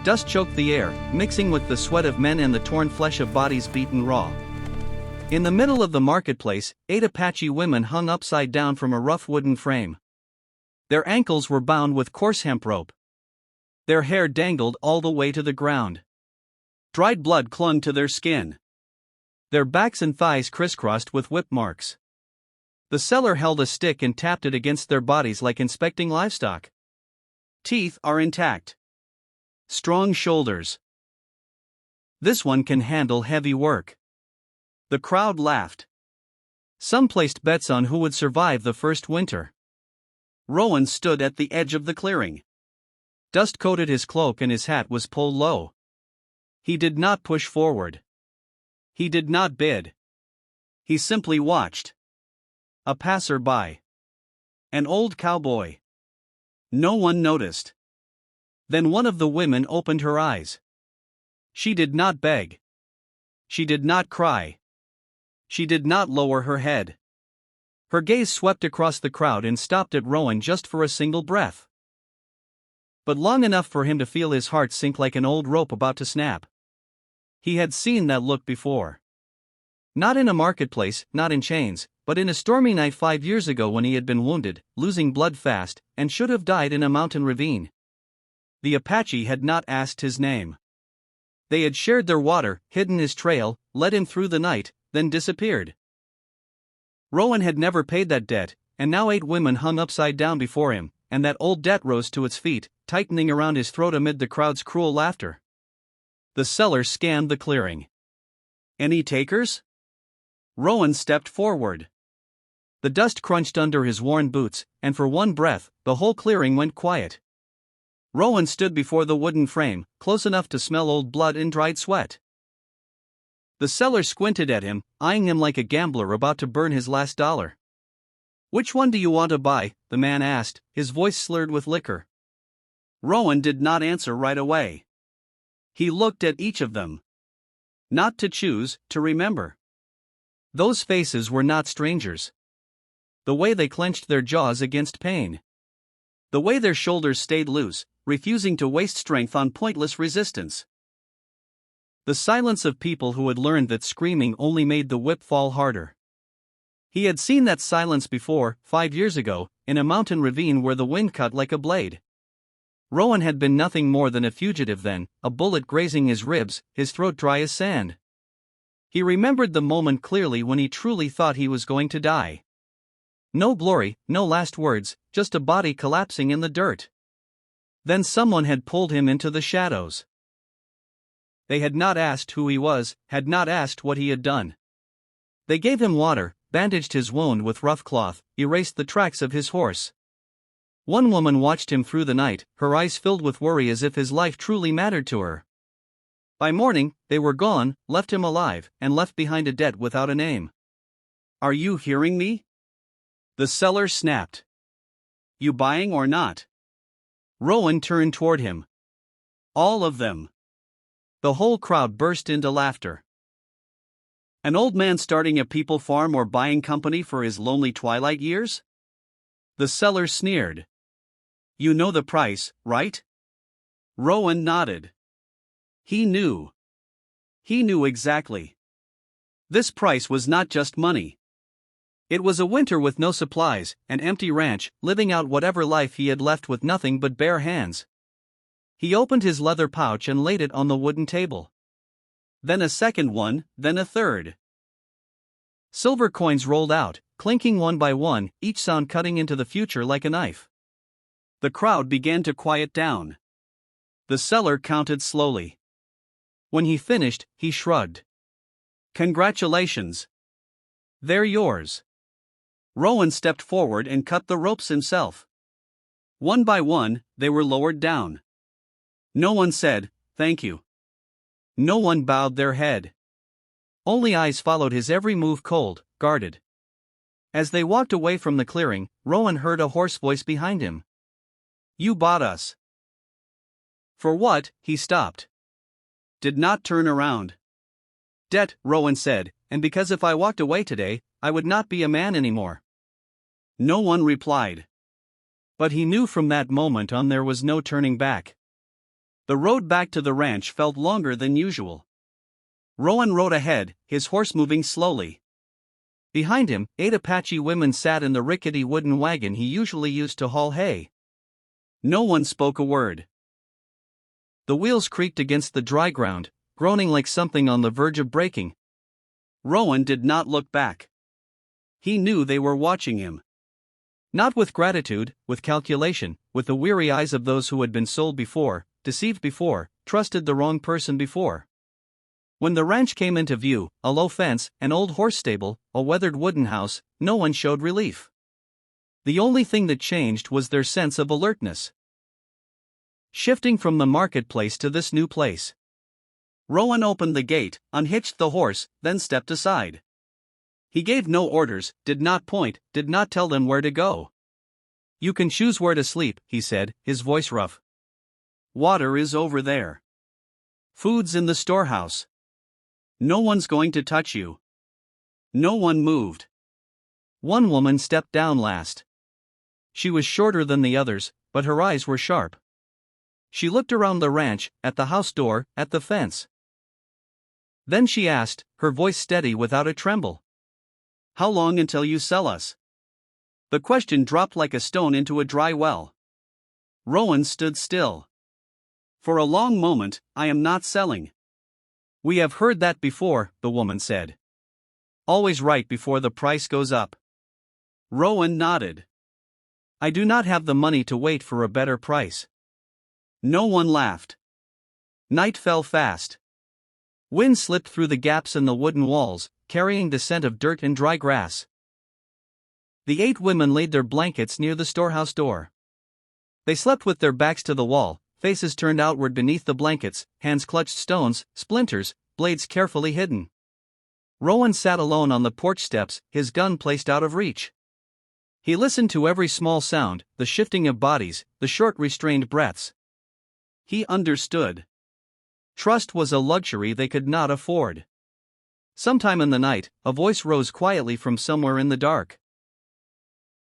Dust choked the air, mixing with the sweat of men and the torn flesh of bodies beaten raw. In the middle of the marketplace, 8 Apache women hung upside down from a rough wooden frame. Their ankles were bound with coarse hemp rope. Their hair dangled all the way to the ground. Dried blood clung to their skin. Their backs and thighs crisscrossed with whip marks. The seller held a stick and tapped it against their bodies like inspecting livestock. Teeth are intact. Strong shoulders. This one can handle heavy work. The crowd laughed. Some placed bets on who would survive the first winter. Rowan stood at the edge of the clearing. Dust coated his cloak and his hat was pulled low. He did not push forward. He did not bid. He simply watched. A passer-by. An old cowboy. No one noticed. Then one of the women opened her eyes. She did not beg. She did not cry. She did not lower her head. Her gaze swept across the crowd and stopped at Rowan just for a single breath. But long enough for him to feel his heart sink like an old rope about to snap. He had seen that look before. Not in a marketplace, not in chains, but in a stormy night 5 years ago when he had been wounded, losing blood fast, and should have died in a mountain ravine. The Apache had not asked his name. They had shared their water, hidden his trail, led him through the night, then disappeared. Rowan had never paid that debt, and now 8 women hung upside down before him, and that old debt rose to its feet, tightening around his throat amid the crowd's cruel laughter. The seller scanned the clearing. Any takers? Rowan stepped forward. The dust crunched under his worn boots, and for one breath, the whole clearing went quiet. Rowan stood before the wooden frame, close enough to smell old blood and dried sweat. The seller squinted at him, eyeing him like a gambler about to burn his last dollar. "Which one do you want to buy?" the man asked, his voice slurred with liquor. Rowan did not answer right away. He looked at each of them. Not to choose, to remember. Those faces were not strangers. The way they clenched their jaws against pain. The way their shoulders stayed loose, refusing to waste strength on pointless resistance. The silence of people who had learned that screaming only made the whip fall harder. He had seen that silence before, 5 years ago, in a mountain ravine where the wind cut like a blade. Rowan had been nothing more than a fugitive then, a bullet grazing his ribs, his throat dry as sand. He remembered the moment clearly when he truly thought he was going to die. No glory, no last words, just a body collapsing in the dirt. Then someone had pulled him into the shadows. They had not asked who he was, had not asked what he had done. They gave him water, bandaged his wound with rough cloth, erased the tracks of his horse. One woman watched him through the night, her eyes filled with worry as if his life truly mattered to her. By morning, they were gone, left him alive, and left behind a debt without a name. "Are you hearing me?" The seller snapped. "You buying or not?" Rowan turned toward him. "All of them." The whole crowd burst into laughter. An old man starting a people farm or buying company for his lonely twilight years? The seller sneered. "You know the price, right?" Rowan nodded. He knew. He knew exactly. This price was not just money. It was a winter with no supplies, an empty ranch, living out whatever life he had left with nothing but bare hands. He opened his leather pouch and laid it on the wooden table. Then a second one, then a third. Silver coins rolled out, clinking one by one, each sound cutting into the future like a knife. The crowd began to quiet down. The seller counted slowly. When he finished, he shrugged. "Congratulations. They're yours." Rowan stepped forward and cut the ropes himself. One by one, they were lowered down. No one said, "Thank you." No one bowed their head. Only eyes followed his every move, cold, guarded. As they walked away from the clearing, Rowan heard a hoarse voice behind him. "You bought us." "For what?" He stopped. Did not turn around. "Debt," Rowan said, "and because if I walked away today, I would not be a man anymore." No one replied. But he knew from that moment on there was no turning back. The road back to the ranch felt longer than usual. Rowan rode ahead, his horse moving slowly. Behind him, 8 Apache women sat in the rickety wooden wagon he usually used to haul hay. No one spoke a word. The wheels creaked against the dry ground, groaning like something on the verge of breaking. Rowan did not look back. He knew they were watching him. Not with gratitude, with calculation, with the weary eyes of those who had been sold before, deceived before, trusted the wrong person before. When the ranch came into view, a low fence, an old horse stable, a weathered wooden house, no one showed relief. The only thing that changed was their sense of alertness. Shifting from the marketplace to this new place. Rowan opened the gate, unhitched the horse, then stepped aside. He gave no orders, did not point, did not tell them where to go. "You can choose where to sleep," he said, his voice rough. "Water is over there. Food's in the storehouse. No one's going to touch you." No one moved. One woman stepped down last. She was shorter than the others, but her eyes were sharp. She looked around the ranch, at the house door, at the fence. Then she asked, her voice steady without a tremble. "How long until you sell us?" The question dropped like a stone into a dry well. Rowan stood still. "For a long moment, I am not selling." "We have heard that before," the woman said. "Always right before the price goes up." Rowan nodded. "I do not have the money to wait for a better price." No one laughed. Night fell fast. Wind slipped through the gaps in the wooden walls, carrying the scent of dirt and dry grass. The 8 women laid their blankets near the storehouse door. They slept with their backs to the wall, faces turned outward beneath the blankets, hands clutched stones, splinters, blades carefully hidden. Rowan sat alone on the porch steps, his gun placed out of reach. He listened to every small sound, the shifting of bodies, the short restrained breaths. He understood. Trust was a luxury they could not afford. Sometime in the night, a voice rose quietly from somewhere in the dark.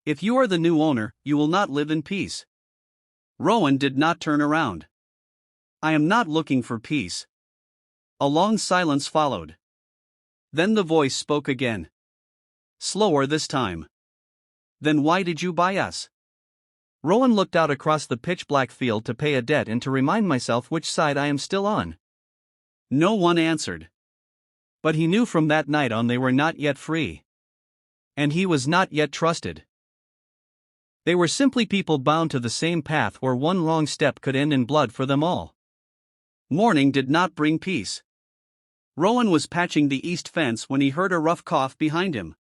"If you are the new owner, you will not live in peace." Rowan did not turn around. "I am not looking for peace." A long silence followed. Then the voice spoke again. Slower this time. "Then why did you buy us?" Rowan looked out across the pitch-black field to pay a debt and to remind myself which side I am still on. No one answered. But he knew from that night on they were not yet free. And he was not yet trusted. They were simply people bound to the same path where one wrong step could end in blood for them all. Morning did not bring peace. Rowan was patching the east fence when he heard a rough cough behind him.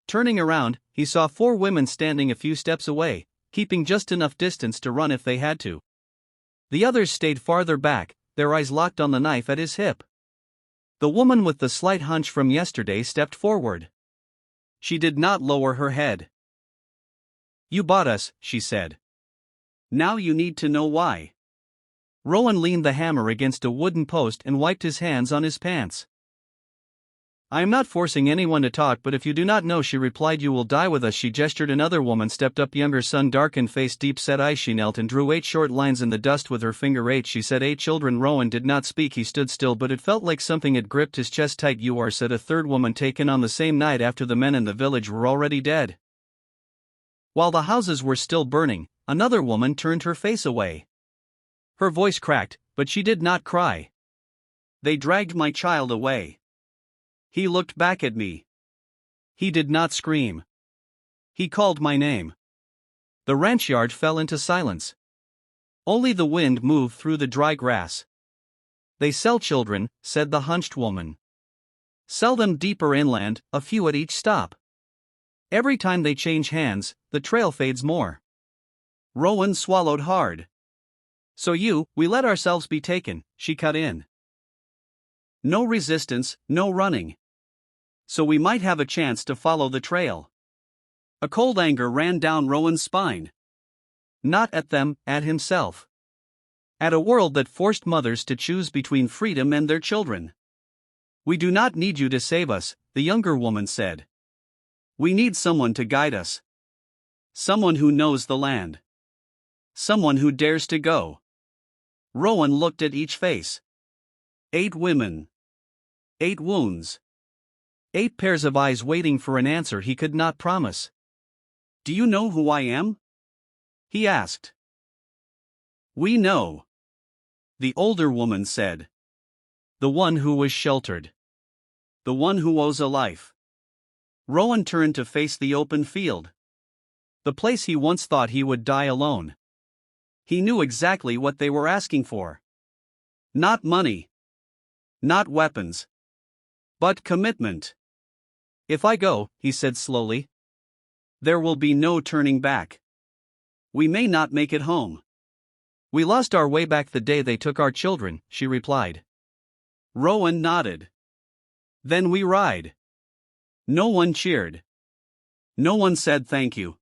Turning around, he saw 4 women standing a few steps away, keeping just enough distance to run if they had to. The others stayed farther back, their eyes locked on the knife at his hip. The woman with the slight hunch from yesterday stepped forward. She did not lower her head. "You bought us," she said. "Now you need to know why." Rowan leaned the hammer against a wooden post and wiped his hands on his pants. "I am not forcing anyone to talk, but if you do not know," she replied, "you will die with us." She gestured. Another woman stepped up, younger son, darkened face, deep set eyes. She knelt and drew 8 short lines in the dust with her finger. 8, she said. 8 children. Rowan did not speak. He stood still, but it felt like something had gripped his chest tight. "You are," said a third woman, taken on the same night after the men in the village were already dead. While the houses were still burning, another woman turned her face away. Her voice cracked, but she did not cry. "They dragged my child away." He looked back at me. He did not scream. He called my name. The ranch yard fell into silence. Only the wind moved through the dry grass. "They sell children," said the hunched woman. "Sell them deeper inland, a few at each stop. Every time they change hands, the trail fades more." Rowan swallowed hard. "So we let ourselves be taken," she cut in. "No resistance, no running. So we might have a chance to follow the trail." A cold anger ran down Rowan's spine. Not at them, at himself. At a world that forced mothers to choose between freedom and their children. "We do not need you to save us," the younger woman said. "We need someone to guide us. Someone who knows the land. Someone who dares to go." Rowan looked at each face. 8 women. 8 wounds. 8 pairs of eyes waiting for an answer he could not promise. "Do you know who I am?" he asked. "We know," the older woman said. "The one who was sheltered. The one who owes a life." Rowan turned to face the open field. The place he once thought he would die alone. He knew exactly what they were asking for. Not money. Not weapons. But commitment. "If I go," he said slowly, "there will be no turning back. We may not make it home." "We lost our way back the day they took our children," she replied. Rowan nodded. "Then we ride." No one cheered. No one said thank you.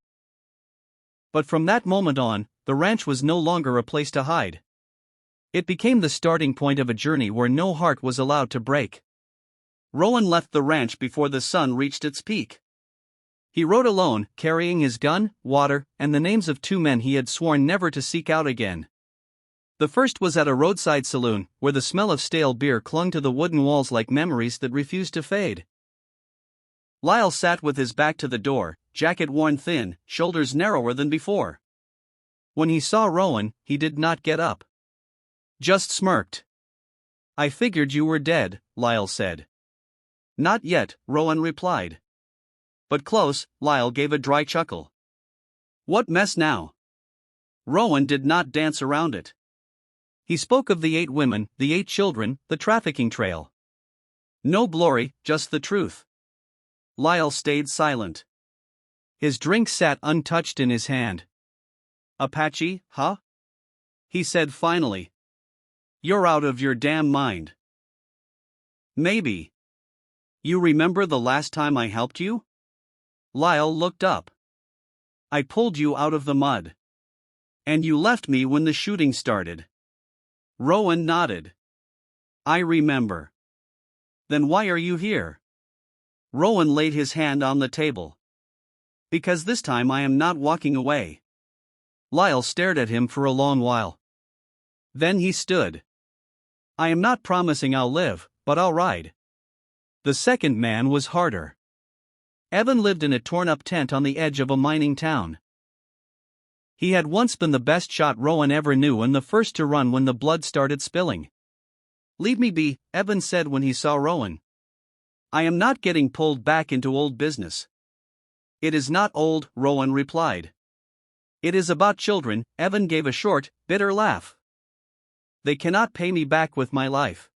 But from that moment on, the ranch was no longer a place to hide. It became the starting point of a journey where no heart was allowed to break. Rowan left the ranch before the sun reached its peak. He rode alone, carrying his gun, water, and the names of 2 men he had sworn never to seek out again. The first was at a roadside saloon, where the smell of stale beer clung to the wooden walls like memories that refused to fade. Lyle sat with his back to the door, jacket worn thin, shoulders narrower than before. When he saw Rowan, he did not get up. Just smirked. "I figured you were dead," Lyle said. "Not yet," Rowan replied. "But close." Lyle gave a dry chuckle. "What mess now?" Rowan did not dance around it. He spoke of the 8 women, the 8 children, the trafficking trail. No glory, just the truth. Lyle stayed silent. His drink sat untouched in his hand. "Apache, huh?" he said finally. "You're out of your damn mind." "Maybe. You remember the last time I helped you?" Lyle looked up. "I pulled you out of the mud. And you left me when the shooting started." Rowan nodded. "I remember." "Then why are you here?" Rowan laid his hand on the table. "Because this time I am not walking away." Lyle stared at him for a long while. Then he stood. "I am not promising I'll live, but I'll ride." The second man was harder. Evan lived in a torn-up tent on the edge of a mining town. He had once been the best shot Rowan ever knew and the first to run when the blood started spilling. "Leave me be," Evan said when he saw Rowan. "I am not getting pulled back into old business." "It is not old," Rowan replied. "It is about children." Evan gave a short, bitter laugh. "They cannot pay me back with my life."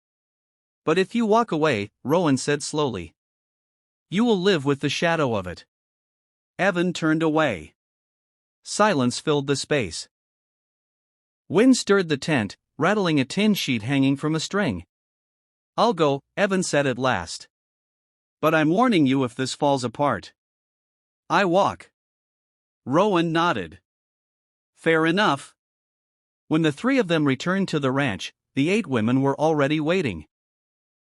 "But if you walk away," Rowan said slowly, "you will live with the shadow of it." Evan turned away. Silence filled the space. Wind stirred the tent, rattling a tin sheet hanging from a string. "I'll go," Evan said at last. "But I'm warning you if this falls apart." "I walk." Rowan nodded. "Fair enough." When the 3 of them returned to the ranch, the 8 women were already waiting.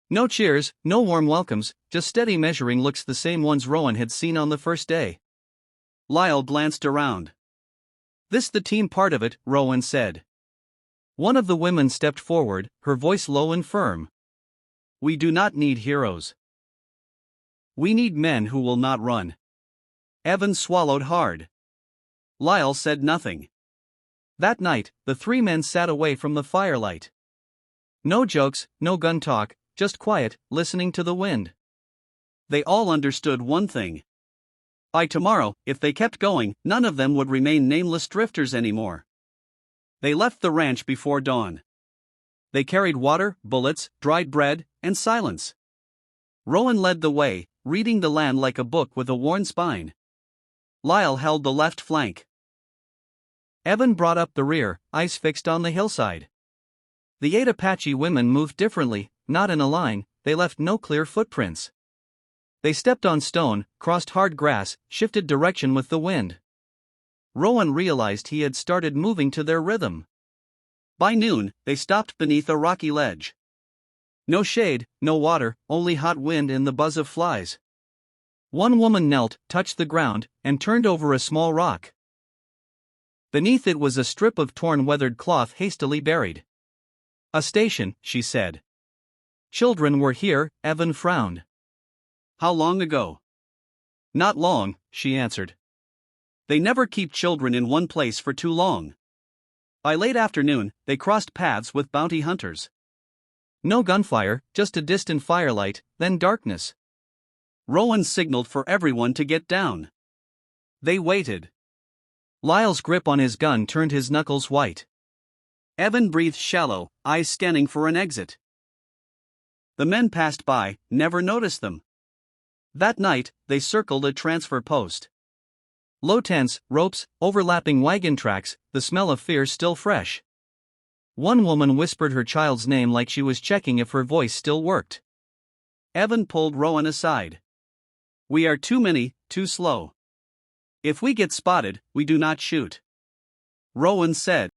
No cheers, no warm welcomes, just steady measuring looks, the same ones Rowan had seen on the first day. Lyle glanced around. "This the team part of it," Rowan said. One of the women stepped forward, her voice low and firm. "We do not need heroes. We need men who will not run." Evan swallowed hard. Lyle said nothing. That night, the 3 men sat away from the firelight. No jokes, no gun talk, just quiet, listening to the wind. They all understood one thing. By tomorrow, if they kept going, none of them would remain nameless drifters anymore. They left the ranch before dawn. They carried water, bullets, dried bread, and silence. Rowan led the way, reading the land like a book with a worn spine. Lyle held the left flank. Evan brought up the rear, eyes fixed on the hillside. The 8 Apache women moved differently, not in a line, they left no clear footprints. They stepped on stone, crossed hard grass, shifted direction with the wind. Rowan realized he had started moving to their rhythm. By noon, they stopped beneath a rocky ledge. No shade, no water, only hot wind and the buzz of flies. One woman knelt, touched the ground, and turned over a small rock. Beneath it was a strip of torn weathered cloth hastily buried. A station, she said. Children were here, Evan frowned. How long ago? Not long, she answered. They never keep children in one place for too long. By late afternoon, they crossed paths with bounty hunters. No gunfire, just a distant firelight, then darkness. Rowan signaled for everyone to get down. They waited. Lyle's grip on his gun turned his knuckles white. Evan breathed shallow, eyes scanning for an exit. The men passed by, never noticed them. That night, they circled a transfer post. Low tents, ropes, overlapping wagon tracks, the smell of fear still fresh. One woman whispered her child's name like she was checking if her voice still worked. Evan pulled Rowan aside. We are too many, too slow. If we get spotted, we do not shoot. Rowan said.